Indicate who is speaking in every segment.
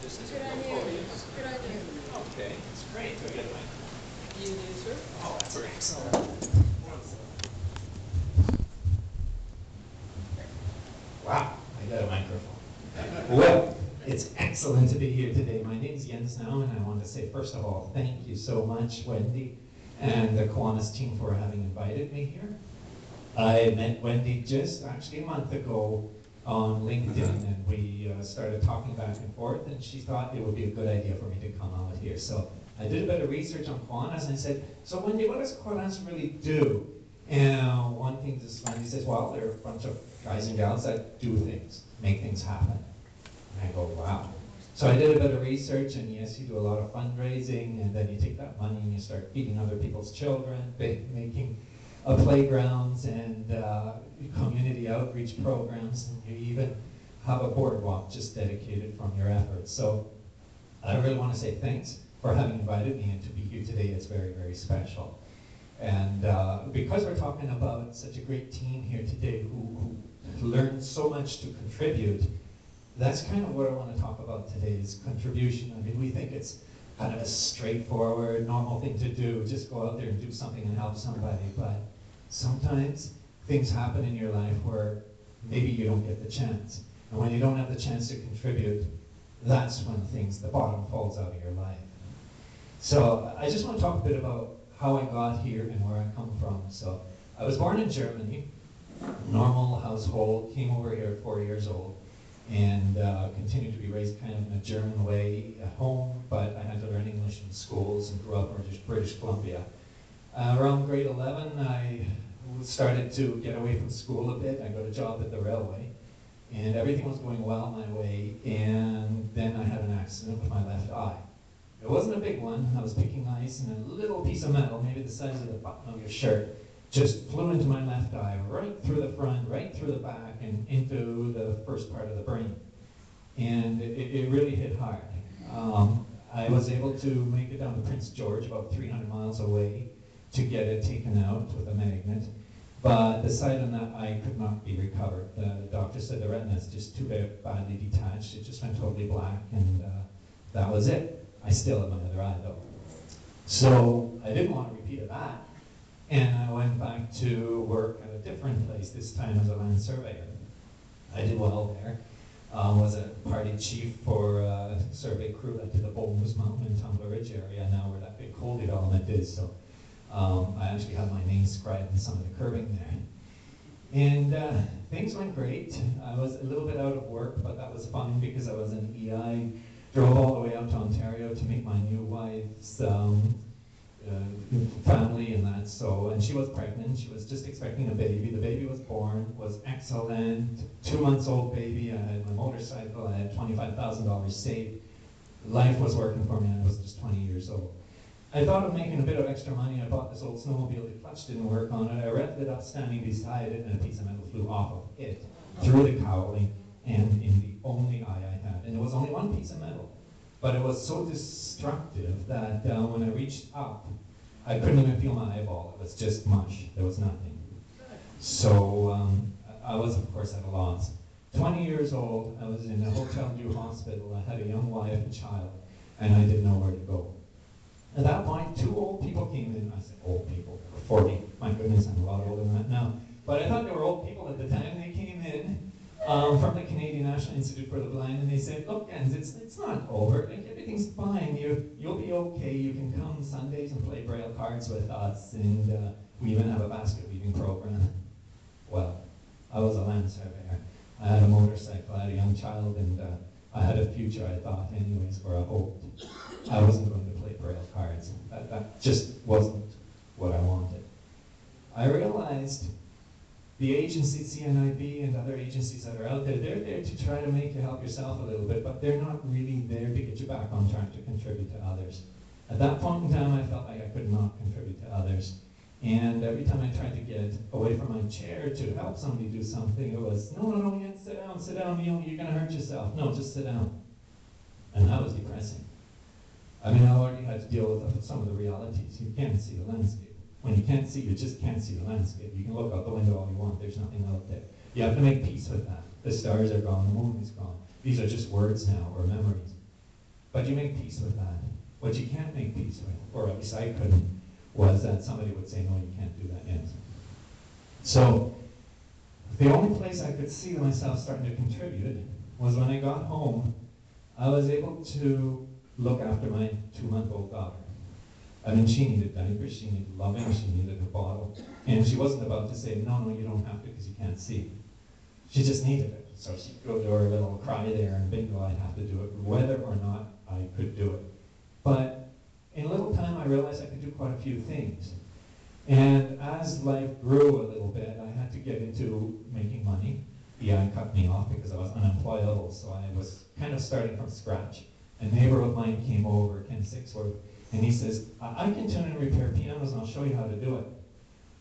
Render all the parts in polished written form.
Speaker 1: just
Speaker 2: Good idea.
Speaker 1: podiums.
Speaker 2: Good idea.
Speaker 1: Okay, that's great. Do I get a mic?
Speaker 2: You do, sir.
Speaker 1: Oh, that's excellent. Wow, I got a microphone. Well, it's excellent to be here today. My name's Jens now, and I want to say, first of all, thank you so much, Wendy, and the Kiwanis team for having invited me here. I met Wendy just actually a month ago on LinkedIn, and we started talking back and forth, and she thought it would be a good idea for me to come out here. So I did a bit of research on Kiwanis, and I said, so Wendy, what does Kiwanis really do? And one thing this Wendy says, well, there are a bunch of guys and gals that do things, make things happen. And I go, wow. So I did a bit of research, and yes, you do a lot of fundraising, and then you take that money and you start feeding other people's children, making playgrounds and community outreach programs, and you even have a boardwalk just dedicated from your efforts. So I really want to say thanks for having invited me, and to be here today is very, very special. And because we're talking about such a great team here today who learned so much to contribute, that's kind of what I want to talk about today is contribution. I mean, we think it's kind of a straightforward, normal thing to do, just go out there and do something and help somebody, but sometimes things happen in your life where maybe you don't get the chance. And when you don't have the chance to contribute, that's when the bottom falls out of your life. So I just want to talk a bit about how I got here and where I come from. So I was born in Germany, normal household, came over here at 4 years old, and continued to be raised kind of in a German way at home, but I had to learn English in schools and grew up in British Columbia. Around grade 11, I started to get away from school a bit. I got a job at the railway, and everything was going well my way, and then I had an accident with my left eye. It wasn't a big one. I was picking ice, and a little piece of metal, maybe the size of the button of your shirt, just flew into my left eye, right through the front, right through the back, and into the first part of the brain. And it really hit hard. I was able to make it down to Prince George, about 300 miles away, to get it taken out with a magnet. But the side on that eye could not be recovered. The doctor said the retina is just too badly detached. It just went totally black, and that was it. I still have my other eye, though. So I didn't want to repeat of that. And I went back to work at a different place, this time as a land surveyor. I did well there. Was a party chief for a survey crew that did the Bull Moose Mountain and Tumbler Ridge area, now where that big coal development is. So I actually had my name scribed in some of the curbing there. And things went great. I was a little bit out of work, but that was fine because I was an EI. Drove all the way out to Ontario to meet my new wife's family and that. So, and she was pregnant. She was just expecting a baby. The baby was born, was excellent. 2 months old baby. I had my motorcycle. I had $25,000 saved. Life was working for me. I was just 20 years old. I thought of making a bit of extra money. I bought this old snowmobile. The clutch didn't work on it. I revved it up standing beside it, and a piece of metal flew off of it, through the cowling, and in the only eye I had. And it was only one piece of metal. But it was so destructive that when I reached up, I couldn't even feel my eyeball. It was just mush. There was nothing. So I was, of course, at a loss. 20 years old, I was in a Hotel Dieu hospital. I had a young wife and child, and I didn't know where to go. At that point, 2 old people came in. I said, old people, 40. My goodness, I'm a lot older than that now. But I thought they were old people at the time. They came in from the Canadian National Institute for the Blind, and they said, look, Jens, it's not over. Like, everything's fine. You'll be okay. You can come Sundays and play Braille cards with us, and we even have a basket weaving program. Well, I was a land surveyor. I had a motorcycle. I had a young child, and I had a future, I thought, anyways, or I hoped. I wasn't going to play Braille cards. That just wasn't what I wanted. I realized the agency, CNIB, and other agencies that are out there, they're there to try to make you help yourself a little bit, but they're not really there to get you back on track to contribute to others. At that point in time, I felt like I could not contribute to others. And every time I tried to get away from my chair to help somebody do something, it was, no, Ian, sit down, you're gonna hurt yourself. No, just sit down. And that was depressing. I mean, I already had to deal with some of the realities. You can't see the landscape. When you can't see, you just can't see the landscape. You can look out the window all you want, there's nothing out there. You have to make peace with that. The stars are gone, the moon is gone. These are just words now, or memories. But you make peace with that. What you can't make peace with, or at least I couldn't, was that somebody would say, no, you can't do that yet. So the only place I could see myself starting to contribute was when I got home. I was able to look after my 2-month-old daughter. I mean, she needed diapers, she needed loving, she needed a bottle. And she wasn't about to say, no, no, you don't have to because you can't see. She just needed it. So she'd go to her little cry there and bingo, I'd have to do it, whether or not I could do it. But in a little time, I realized I could do quite a few things. And as life grew a little bit, I had to get into making money. EI cut me off because I was unemployable, so I was kind of starting from scratch. A neighbor of mine came over, Ken Sixworth, and he says, I can tune and repair pianos and I'll show you how to do it.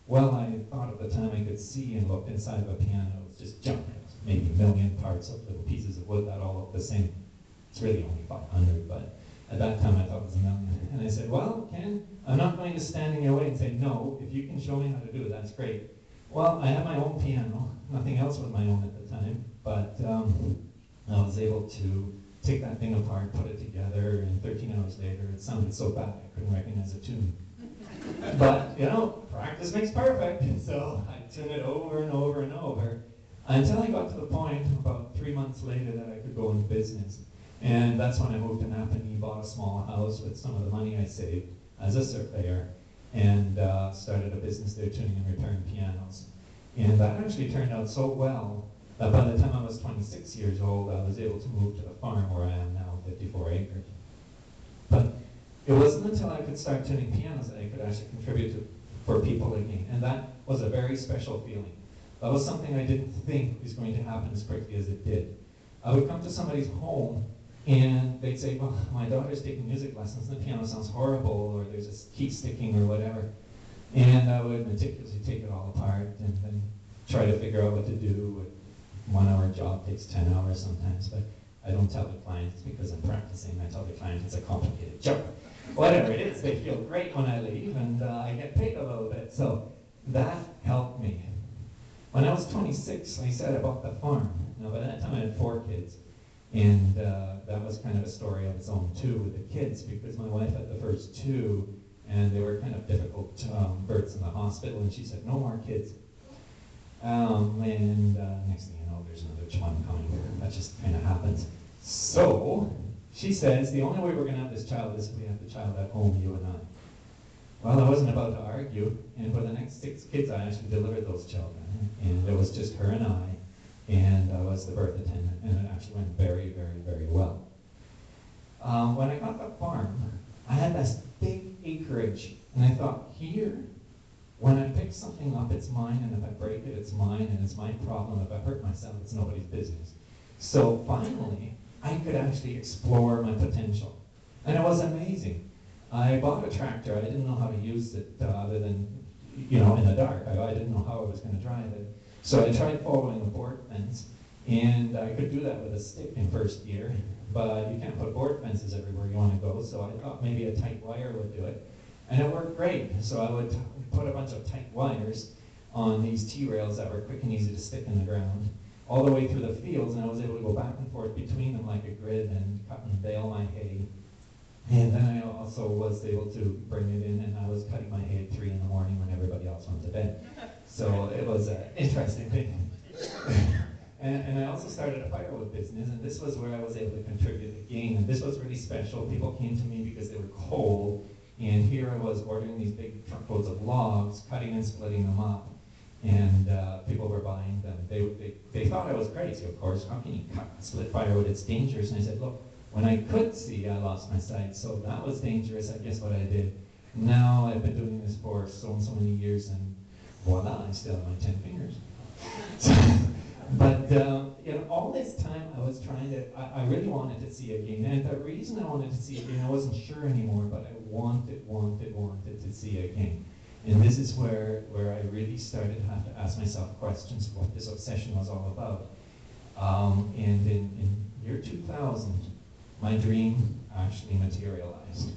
Speaker 1: Well, I thought at the time I could see and looked inside of a piano. It was just junk, maybe a million parts of little pieces of wood that all look the same. It's really only 500, but at that time I thought it was a million. And I said, well, Ken, I'm not going to stand in your way and say, no, if you can show me how to do it, that's great. Well, I had my own piano. Nothing else was my own at the time, but I was able to take that thing apart, put it together, and 13 hours later, it sounded so bad I couldn't recognize a tune. But, you know, practice makes perfect, so I tuned it over and over and over until I got to the point about 3 months later that I could go into business. And that's when I moved to Napanee, bought a small house with some of the money I saved as a surveyor, and started a business there tuning and repairing pianos. And that actually turned out so well that by the time I was 26 years old, I was able to move to the farm where I am now, 54 acres. But it wasn't until I could start tuning pianos that I could actually contribute for people again. And that was a very special feeling. That was something I didn't think was going to happen as quickly as it did. I would come to somebody's home and they'd say, well, my daughter's taking music lessons and the piano sounds horrible, or there's a key sticking or whatever. And I would meticulously take it all apart and then try to figure out what to do. A 1-hour job takes 10 hours sometimes, but I don't tell the clients because I'm practicing. I tell the client it's a complicated job. Whatever it is, they feel great when I leave, and I get paid a little bit. So that helped me. When I was 26, I said I bought the farm. Now, by that time, I had 4 kids. And that was kind of a story of its own, too, with the kids, because my wife had the first 2, and they were kind of difficult births in the hospital, and she said, no more kids. And next thing you know, there's another one coming. That just kind of happens. So she says, the only way we're going to have this child is if we have the child at home, you and I. Well, I wasn't about to argue, and for the next 6 kids, I actually delivered those children. And it was just her and I, and I was the birth attendant, and it actually went very, very, very well. When I got the farm, I had this big acreage, and I thought, here, when I pick something up, it's mine, and if I break it, it's mine, and it's my problem. If I hurt myself, it's nobody's business. So finally, I could actually explore my potential. And it was amazing. I bought a tractor. I didn't know how to use it other than, you know, in the dark. I didn't know how I was going to drive it. So I tried following a board fence, and I could do that with a stick in first gear, but you can't put board fences everywhere you want to go, so I thought maybe a tight wire would do it. And it worked great. So I would put a bunch of tight wires on these T-rails that were quick and easy to stick in the ground, all the way through the fields, and I was able to go back and forth between them like a grid and cut and bale my hay. And then I also was able to bring it in, and I was cutting my hay at 3 in the morning when everybody else went to bed. So it was an interesting thing. And I also started a firewood business, and this was where I was able to contribute again. And this was really special. People came to me because they were cold, and here I was ordering these big truckloads of logs, cutting and splitting them up, and people were buying them. They thought I was crazy, of course. How can you cut and split firewood? It's dangerous. And I said, look, when I could see, I lost my sight, so that was dangerous. I guess what I did. Now I've been doing this for so and so many years, and voila, I still have my 10 fingers. But you know, all this time I was trying to, I really wanted to see again. And the reason I wanted to see again, I wasn't sure anymore, but I wanted to see again. And this is where I really started to have to ask myself questions of what this obsession was all about. And in year 2000, my dream actually materialized.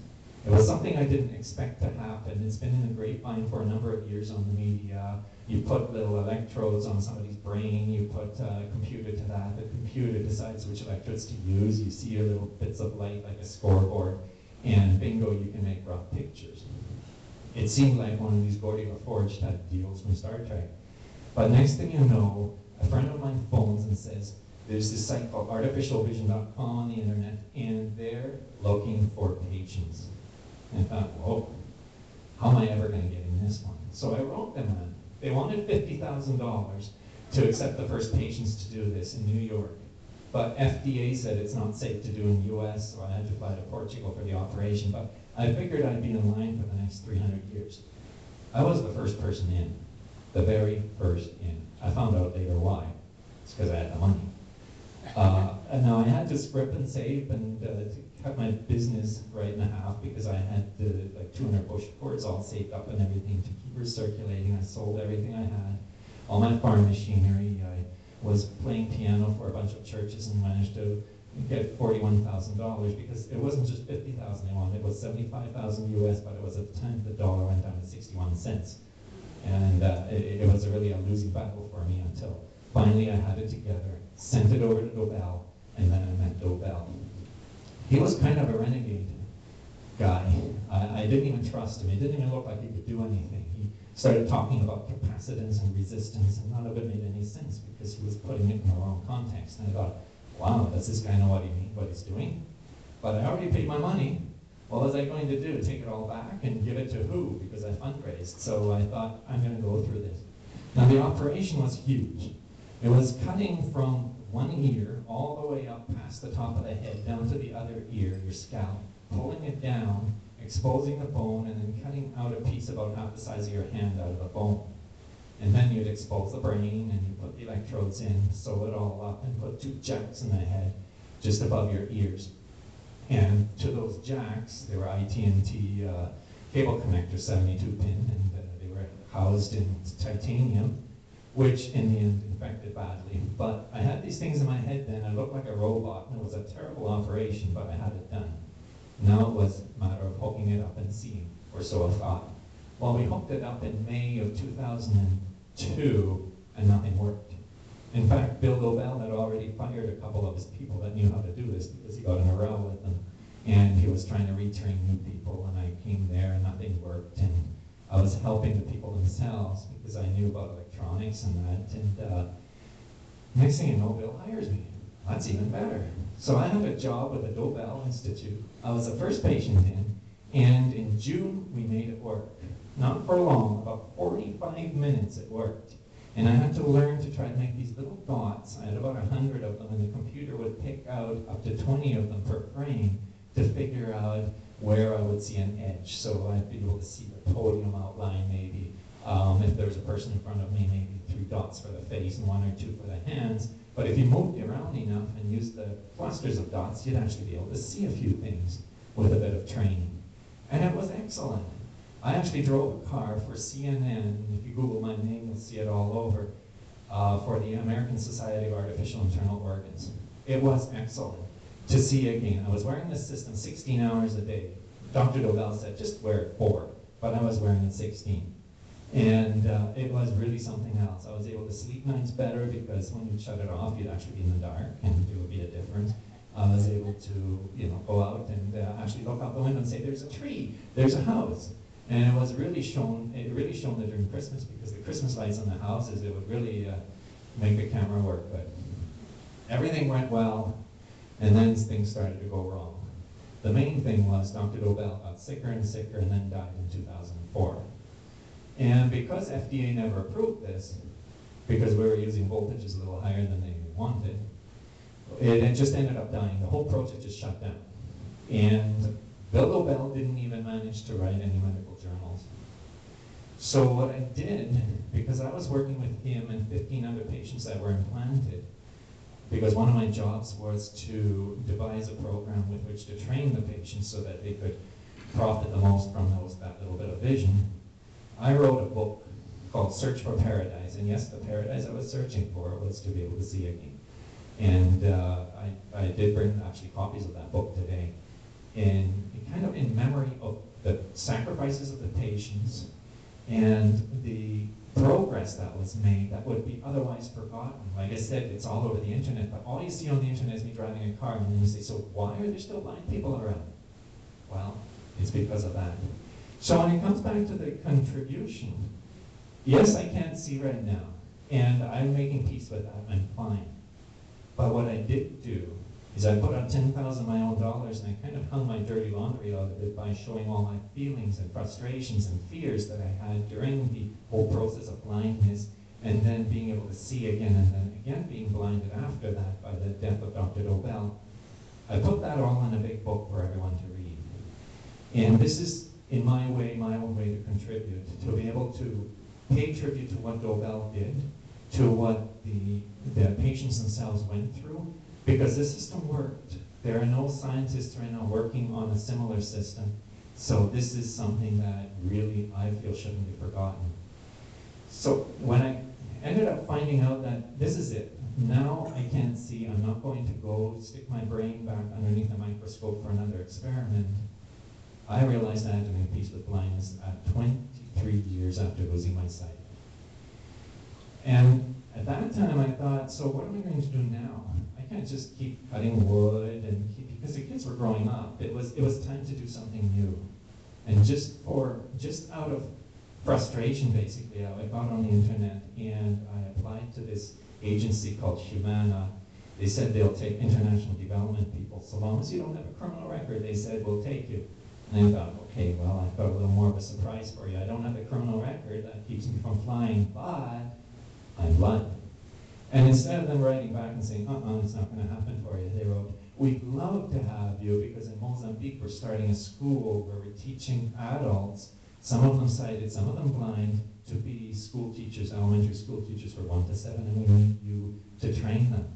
Speaker 1: It was something I didn't expect to happen. It's been in the grapevine for a number of years on the media. You put little electrodes on somebody's brain, you put a computer to that, the computer decides which electrodes to use, you see your little bits of light like a scoreboard, and bingo, you can make rough pictures. It seemed like one of these Gordy LaForge type deals from Star Trek. But next thing you know, a friend of mine phones and says, there's this site called artificialvision.com on the internet, and they're looking for patients. And I thought, whoa, how am I ever going to get in this one? So I wrote them on. They wanted $50,000 to accept the first patients to do this in New York. But FDA said it's not safe to do in the US, so I had to fly to Portugal for the operation. But I figured I'd be in line for the next 300 years. I was the first person in, the very first in. I found out later why. It's because I had the money. And now I had to script and save and to cut my business right in half because I had like 200 bush cords all saved up and everything to keep recirculating. I sold everything I had, all my farm machinery. I was playing piano for a bunch of churches and managed to get $41,000 because it wasn't just $50,000 they wanted, it was 75,000 US, but it was at the time the dollar went down to 61 cents. And it was really a losing battle for me until finally I had it together, sent it over to Dobell, and then I met Dobell. He was kind of a renegade guy. I didn't even trust him. He didn't even look like he could do anything. He started talking about capacitance and resistance, and none of it made any sense because he was putting it in the wrong context. And I thought, wow, does this guy know what he's doing? But I already paid my money. What was I going to do? Take it all back and give it to who? Because I fundraised. So I thought, I'm going to go through this. Now the operation was huge. It was cutting from one ear all the way up past the top of the head down to the other ear, your scalp, pulling it down, exposing the bone, and then cutting out a piece about half the size of your hand out of the bone. And then you'd expose the brain and you put the electrodes in, sew it all up, and put 2 jacks in the head just above your ears. And to those jacks, they were IT&T cable connectors, 72 pin, and they were housed in titanium, which in the end infected badly. But I had these things in my head then, I looked like a robot, and it was a terrible operation, but I had it done. Now it was a matter of hooking it up and seeing, or so I thought. Well, we hooked it up in May of 2002, and nothing worked. In fact, Bill Dobell had already fired a couple of his people that knew how to do this because he got in a row with them. And he was trying to retrain new people, and I came there and nothing worked. And I was helping the people themselves because I knew about electronics and that. And next thing you know, Bill hires me. That's even better. So I had a job with the Dobell Institute. I was the first patient in, and in June we made it work. Not for long, about 45 minutes it worked. And I had to learn to try to make these little dots. I had about 100 of them, and the computer would pick out up to 20 of them per frame to figure out where I would see an edge. So I'd be able to see the podium outline maybe. If there was a person in front of me, maybe 3 dots for the face and 1 or 2 for the hands. But if you moved around enough and used the clusters of dots, you'd actually be able to see a few things with a bit of training. And it was excellent. I actually drove a car for CNN. If you Google my name, you'll see it all over, for the American Society of Artificial Internal Organs. It was excellent to see again. I was wearing this system 16 hours a day. Dr. Dobell said, just wear it 4, but I was wearing it 16. And it was really something else. I was able to sleep nights better because when you'd shut it off, you'd actually be in the dark, and it would be a difference. I was able to, go out and actually look out the window and say, there's a tree, there's a house. And it was really shown, that during Christmas, because the Christmas lights on the houses, it would really make the camera work. But everything went well, and then things started to go wrong. The main thing was Dr. Dobell got sicker and sicker and then died in 2004. And because FDA never approved this, because we were using voltages a little higher than they wanted, it just ended up dying. The whole project just shut down. And Bill Dobell didn't even manage to write any medical journals. So what I did, because I was working with him and 15 other patients that were implanted, because one of my jobs was to devise a program with which to train the patients so that they could profit the most from that little bit of vision, I wrote a book called Search for Paradise. And yes, the paradise I was searching for was to be able to see again. And I did bring actually copies of that book today. And kind of in memory of the sacrifices of the patients and the progress that was made that would be otherwise forgotten. Like I said, it's all over the internet, but all you see on the internet is me driving a car, and then you say, so why are there still blind people around? Well, it's because of that. So when it comes back to the contribution, yes, I can't see right now, and I'm making peace with that, I'm fine. But what I did do is I put out 10,000 of my own dollars, and I kind of hung my dirty laundry out of it by showing all my feelings and frustrations and fears that I had during the whole process of blindness, and then being able to see again, and then again being blinded after that by the death of Dr. Dobell. I put that all in a big book for everyone to read. And this is, in my way, my own way to contribute, to be able to pay tribute to what Dobell did, to what the patients themselves went through, because this system worked. There are no scientists right now working on a similar system, so this is something that really I feel shouldn't be forgotten. So when I ended up finding out that this is it, now I can't see, I'm not going to go stick my brain back underneath the microscope for another experiment, I realized I had to make peace with blindness at 23 years after losing my sight. And at that time I thought, so what am I going to do now? I can't just keep cutting wood, and because the kids were growing up, it was time to do something new. And just out of frustration, basically, I got on the internet and I applied to this agency called Humana. They said they'll take international development people. So long as you don't have a criminal record, they said, we'll take you. And I thought, okay, well, I've got a little more of a surprise for you. I don't have a criminal record that keeps me from flying, but I'm blind. And instead of them writing back and saying, it's not going to happen for you, they wrote, we'd love to have you, because in Mozambique we're starting a school where we're teaching adults, some of them sighted, some of them blind, to be school teachers, elementary school teachers for 1 to 7, and we need you to train them.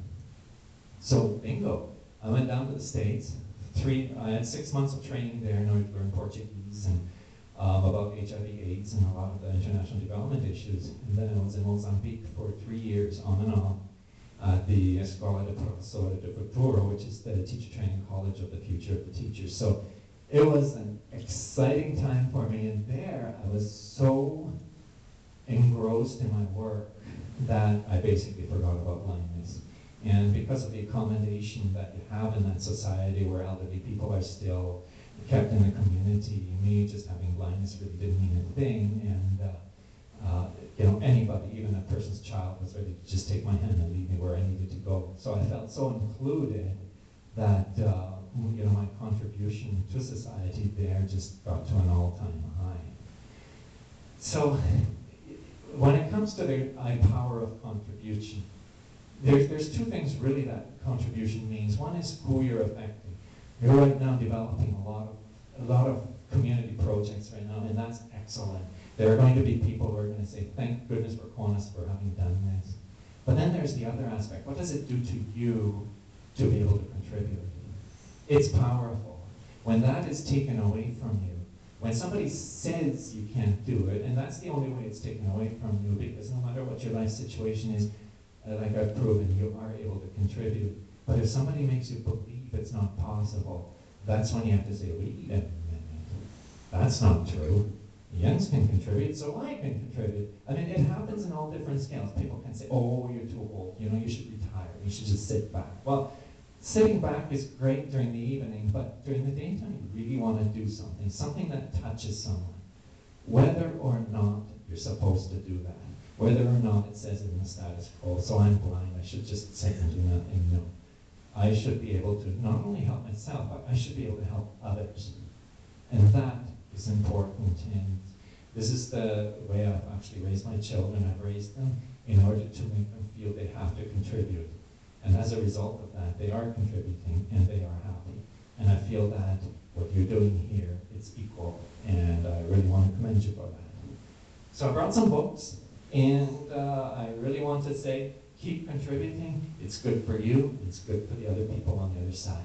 Speaker 1: So bingo, I went down to the States. I had 6 months of training there in order to learn Portuguese and about HIV/AIDS and a lot of the international development issues. And then I was in Mozambique for 3 years, on and off, at the Escola de Professora de Futuro, which is the teacher training college of the future of the teachers. So it was an exciting time for me, and there I was so engrossed in my work that I basically forgot about blindness. And because of the accommodation that you have in that society where elderly people are still kept in the community, me just having blindness really didn't mean a thing, and anybody, even a person's child, was ready to just take my hand and lead me where I needed to go. So I felt so included that my contribution to society there just got to an all-time high. So when it comes to the power of contribution, there's two things really that contribution means. One is who you're affecting. You're right now developing a lot of community projects right now, and that's excellent. There are going to be people who are going to say, thank goodness for Kiwanis for having done this. But then there's the other aspect. What does it do to you to be able to contribute? It's powerful. When that is taken away from you, when somebody says you can't do it, and that's the only way it's taken away from you, because no matter what your life situation is, like I've proven, you are able to contribute. But if somebody makes you believe it's not possible, that's when you have to say, wait a minute, that's not true. Youngs can contribute, so I can contribute. I mean, it happens in all different scales. People can say, oh, you're too old, you should retire, you should just sit back. Well, sitting back is great during the evening, but during the daytime, you really want to do something that touches someone. Whether or not you're supposed to do that, whether or not it says it in the status quo, so I'm blind, I should just sit and do nothing. No. I should be able to not only help myself, but I should be able to help others. And that is important. And this is the way I've actually raised my children. I've raised them in order to make them feel they have to contribute. And as a result of that, they are contributing and they are happy. And I feel that what you're doing here, it's equal. And I really want to commend you for that. So I brought some books, and I really want to say, keep contributing. It's good for you. It's good for the other people on the other side.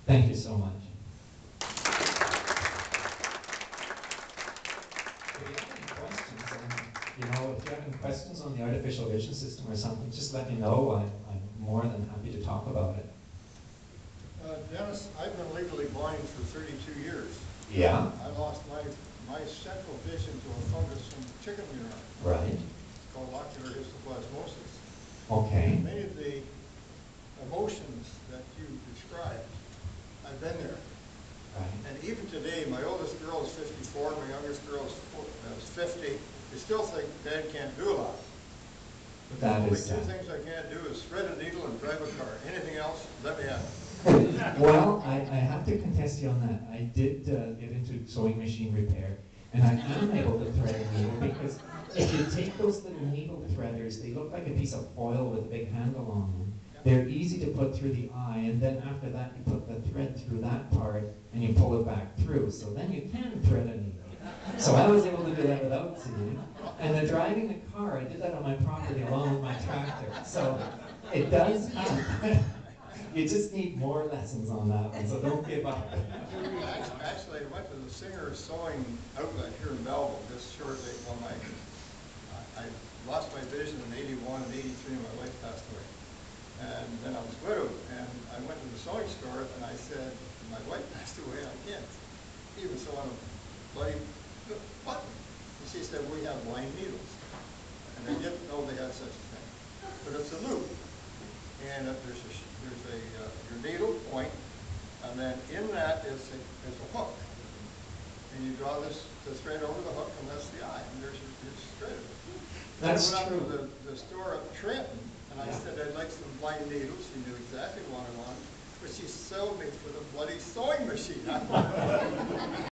Speaker 1: Thank you so much. If you have any questions on the artificial vision system or something, just let me know. I'm more than happy to talk about it.
Speaker 2: Dennis, I've been legally blind for 32 years.
Speaker 1: Yeah.
Speaker 2: I lost my central vision to a fungus from chicken urine.
Speaker 1: Right.
Speaker 2: called ocular histoplasmosis.
Speaker 1: Okay.
Speaker 2: Many of the emotions that you described, I've been there.
Speaker 1: Right.
Speaker 2: And even today, my oldest girl is 54, my youngest girl is 50. They still think Dad can't do a lot. But the
Speaker 1: That
Speaker 2: only
Speaker 1: is
Speaker 2: two things I can't do is thread a needle and drive a car. Anything else, let me have it.
Speaker 1: Well, I have to contest you on that. I did get into sewing machine repair, and I am able to thread a needle because if you take those little needle threaders, they look like a piece of foil with a big handle on them. They're easy to put through the eye, and then after that you put the thread through that part and you pull it back through. So then you can thread a needle. So I was able to do that without seeing. And then driving the car, I did that on my property along with my tractor. So it does happen. You just need more lessons on that one, so don't give up.
Speaker 2: Actually, I went to the Singer Sewing Outlet here in Belleville just shortly. Well, I lost my vision in '81 and '83, my wife passed away. And then I was widowed, and I went to the sewing store, and I said, my wife passed away, I can't even sew on a bloody button. And she said, we have line needles. And I didn't know they had such a thing. But it's a loop. And there's your needle point, and then in that is a hook. And you draw the thread over the hook, and that's the eye, and there's your thread.
Speaker 1: That's
Speaker 2: I went
Speaker 1: true.
Speaker 2: up to the store at Trenton, and I said I'd like some blind needles. She knew exactly what I wanted, but she sold me for the bloody sewing machine.